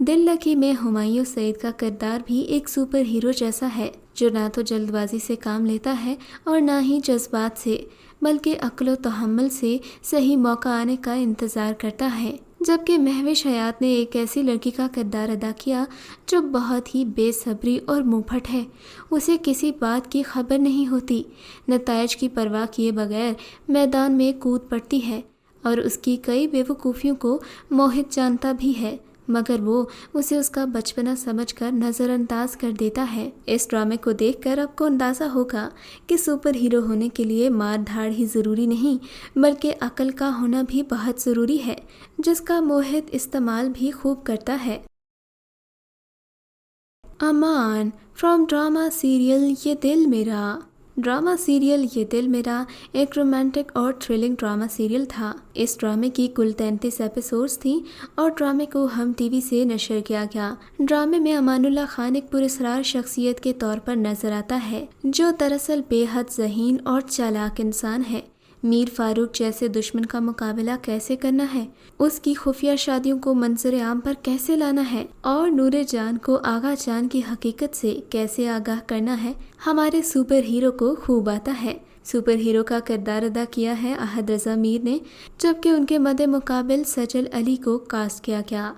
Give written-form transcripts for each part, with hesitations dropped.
دل لگی میں ہمایوں سعید کا کردار بھی ایک سپر ہیرو جیسا ہے، جو نہ تو جلد بازی سے کام لیتا ہے اور نہ ہی جذبات سے، بلکہ عقل و تحمل سے صحیح موقع آنے کا انتظار کرتا ہے۔ جبکہ مہوش حیات نے ایک ایسی لڑکی کا کردار ادا کیا جو بہت ہی بے صبری اور منہ پھٹ ہے۔ اسے کسی بات کی خبر نہیں ہوتی، نتائج کی پرواہ کیے بغیر میدان میں کود پڑتی ہے اور اس کی کئی بیوقوفیوں کو موہت جانتا بھی ہے، مگر وہ اسے اس کا بچپنا سمجھ کر نظر انداز کر دیتا ہے۔ اس ڈرامے کو دیکھ کر آپ کو اندازہ ہوگا کہ سپر ہیرو ہونے کے لیے مار دھاڑ ہی ضروری نہیں، بلکہ عقل کا ہونا بھی بہت ضروری ہے، جس کا موہت استعمال بھی خوب کرتا ہے۔ امان فرام ڈرامہ سیریل یہ دل میرا۔ ڈرامہ سیریل یہ دل میرا ایک رومانٹک اور تھرلنگ ڈرامہ سیریل تھا۔ اس ڈرامے کی کل 33 ایپیسوڈز تھیں اور ڈرامے کو ہم ٹی وی سے نشر کیا گیا۔ ڈرامے میں امان اللہ خان ایک پراسرار شخصیت کے طور پر نظر آتا ہے، جو دراصل بے حد ذہین اور چالاک انسان ہے۔ میر فاروق جیسے دشمن کا مقابلہ کیسے کرنا ہے، اس کی خفیہ شادیوں کو منظر عام پر کیسے لانا ہے اور نور جان کو آغا جان کی حقیقت سے کیسے آگاہ کرنا ہے، ہمارے سپر ہیرو کو خوب آتا ہے۔ سپر ہیرو کا کردار ادا کیا ہے احد رضا میر نے، جبکہ ان کے مد مقابل سجل علی کو کاسٹ کیا گیا۔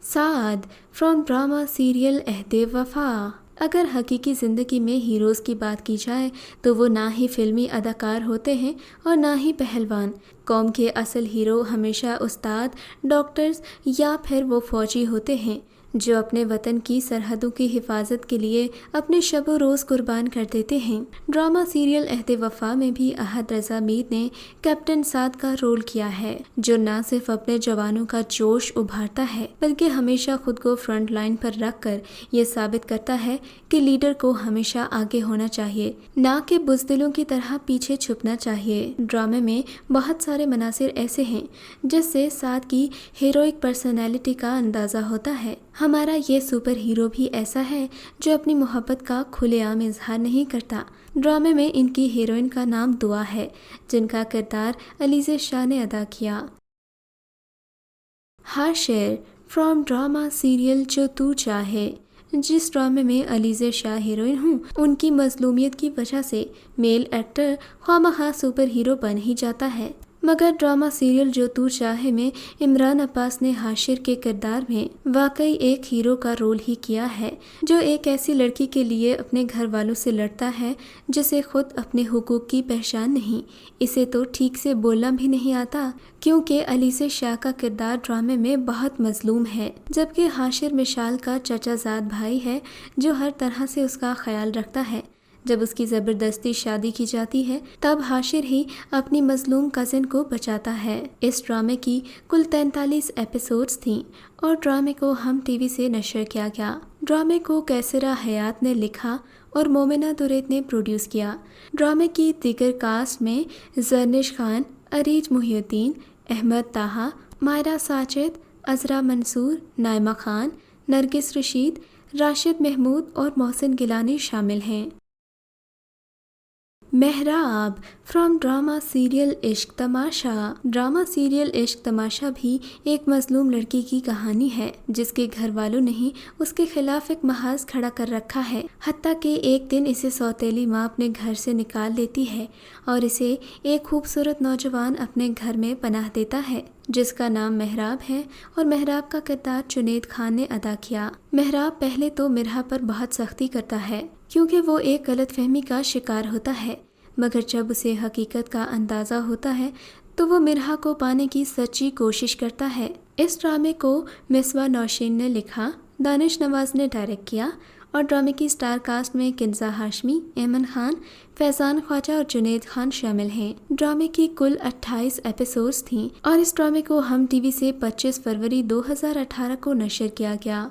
سعد فرام ڈرامہ سیریل عہد وفا۔ اگر حقیقی زندگی میں ہیروز کی بات کی جائے تو وہ نہ ہی فلمی اداکار ہوتے ہیں اور نہ ہی پہلوان۔ قوم کے اصل ہیرو ہمیشہ استاد، ڈاکٹرز یا پھر وہ فوجی ہوتے ہیں جو اپنے وطن کی سرحدوں کی حفاظت کے لیے اپنے شب و روز قربان کر دیتے ہیں۔ ڈرامہ سیریل عہد وفا میں بھی احد رضا میر نے کیپٹن سعد کا رول کیا ہے، جو نہ صرف اپنے جوانوں کا جوش ابھارتا ہے بلکہ ہمیشہ خود کو فرنٹ لائن پر رکھ کر یہ ثابت کرتا ہے کہ لیڈر کو ہمیشہ آگے ہونا چاہیے، نہ کہ بزدلوں کی طرح پیچھے چھپنا چاہیے۔ ڈرامے میں بہت سارے مناظر ایسے ہیں جس سے سعد کی ہیروئک پرسنالٹی کا اندازہ ہوتا ہے۔ ہمارا یہ سپر ہیرو بھی ایسا ہے جو اپنی محبت کا کھلے عام اظہار نہیں کرتا۔ ڈرامے میں ان کی ہیروئن کا نام دعا ہے، جن کا کردار علیزہ شاہ نے ادا کیا۔ حاشر فرام ڈرامہ سیریل جو تو چاہے۔ جس ڈرامے میں علیزہ شاہ ہیروئن ہوں، ان کی مظلومیت کی وجہ سے میل ایکٹر خواہ مخواہ سپر ہیرو بن ہی جاتا ہے، مگر ڈرامہ سیریل جو تو چاہے میں عمران عباس نے حاشر کے کردار میں واقعی ایک ہیرو کا رول ہی کیا ہے، جو ایک ایسی لڑکی کے لیے اپنے گھر والوں سے لڑتا ہے جسے خود اپنے حقوق کی پہچان نہیں، اسے تو ٹھیک سے بولنا بھی نہیں آتا، کیونکہ علیزہ شاہ کا کردار ڈرامے میں بہت مظلوم ہے، جبکہ حاشر مشال کا چچا زاد بھائی ہے جو ہر طرح سے اس کا خیال رکھتا ہے۔ جب اس کی زبردستی شادی کی جاتی ہے تب حاشر ہی اپنی مظلوم کزن کو بچاتا ہے۔ اس ڈرامے کی کل 43 ایپیسوڈز تھیں اور ڈرامے کو ہم ٹی وی سے نشر کیا گیا۔ ڈرامے کو کیسرا حیات نے لکھا اور مومنہ درید نے پروڈیوس کیا۔ ڈرامے کی دیگر کاسٹ میں زرنش خان، اریج محی الدین، احمد طہا، مائرہ ساجد، عذرا منصور، نائمہ خان، نرگس رشید، راشد محمود اور محسن گیلانی شامل ہیں۔ محراب فرام ڈرامہ سیریل عشق تماشا۔ ڈرامہ سیریل عشق تماشا بھی ایک مظلوم لڑکی کی کہانی ہے جس کے گھر والوں نے ہی اس کے خلاف ایک محاذ کھڑا کر رکھا ہے، حتیٰ کہ ایک دن اسے سوتیلی ماں اپنے گھر سے نکال لیتی ہے اور اسے ایک خوبصورت نوجوان اپنے گھر میں پناہ دیتا ہے جس کا نام محراب ہے، اور محراب کا کردار جنید خان نے ادا کیا۔ محراب پہلے تو مرحا پر بہت سختی کرتا ہے کیونکہ وہ ایک غلط فہمی کا شکار ہوتا ہے، مگر جب اسے حقیقت کا اندازہ ہوتا ہے تو وہ مرحا کو پانے کی سچی کوشش کرتا ہے۔ اس ڈرامے کو مصباح نوشین نے لکھا، دانش نواز نے ڈائریکٹ کیا اور ڈرامے کی سٹار کاسٹ میں کنزا ہاشمی، ایمن خان، فیضان خواجہ اور جنید خان شامل ہیں۔ ڈرامے کی کل 28 ایپیسوڈز تھیں اور اس ڈرامے کو ہم ٹی وی سے 25 فروری 2018 کو نشر کیا گیا۔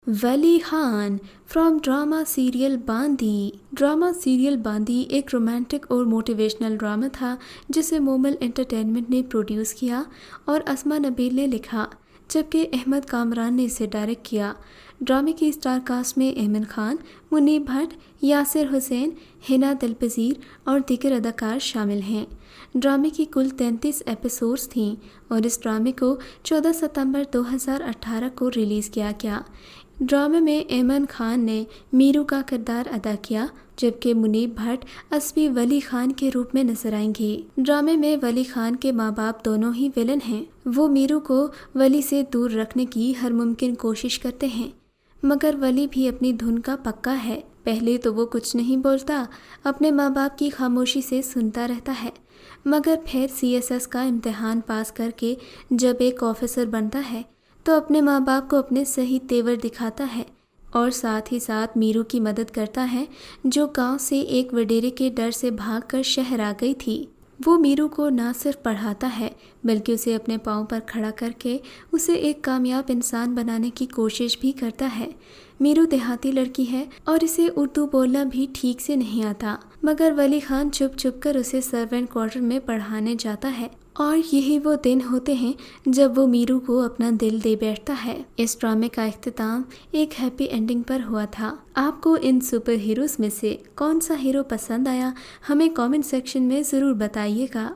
Wali Khan from drama serial Bandi. Drama serial Bandi ایک رومانٹک اور موٹیویشنل ڈرامہ تھا جسے مومل انٹرٹینمنٹ نے پروڈیوس کیا اور اسما نبیل نے لکھا۔ جبکہ احمد کامران نے اسے ڈائریکٹ کیا۔ ڈرامے کی اسٹار کاسٹ میں ایمن خان، منیب بھٹ، یاسر حسین، حنا دلپذیر اور دیگر اداکار شامل ہیں۔ ڈرامے کی کل 33 ایپیسوڈز تھیں اور اس ڈرامے کو 14 ستمبر 2018 کو ریلیز کیا گیا۔ ڈرامے میں ایمن خان نے میرو کا کردار ادا کیا، جبکہ منیب بھٹ اسبی ولی خان کے روپ میں نظر آئیں گی۔ ڈرامے میں ولی خان کے ماں باپ دونوں ہی ویلن ہیں۔ وہ میرو کو ولی سے دور رکھنے کی ہر ممکن کوشش کرتے ہیں، مگر ولی بھی اپنی دھن کا پکا ہے۔ پہلے تو وہ کچھ نہیں بولتا، اپنے ماں باپ کی خاموشی سے سنتا رہتا ہے، مگر پھر CSS کا امتحان پاس کر کے جب ایک آفیسر بنتا ہے تو اپنے ماں باپ کو اپنے صحیح تیور دکھاتا ہے اور ساتھ ہی ساتھ میرو کی مدد کرتا ہے، جو گاؤں سے ایک وڈیرے کے ڈر سے بھاگ کر شہر آ گئی تھی۔ وہ میرو کو نہ صرف پڑھاتا ہے بلکہ اسے اپنے پاؤں پر کھڑا کر کے اسے ایک کامیاب انسان بنانے کی کوشش بھی کرتا ہے۔ میرو دیہاتی لڑکی ہے اور اسے اردو بولنا بھی ٹھیک سے نہیں آتا، مگر ولی خان چھپ چھپ کر اسے سرونٹ کوارٹر میں پڑھانے جاتا ہے، اور یہی وہ دن ہوتے ہیں جب وہ میرو کو اپنا دل دے بیٹھتا ہے۔ اس ڈرامے کا اختتام ایک ہیپی اینڈنگ پر ہوا تھا۔ آپ کو ان سپر ہیروز میں سے کون سا ہیرو پسند آیا، ہمیں کامنٹ سیکشن میں ضرور بتائیے گا۔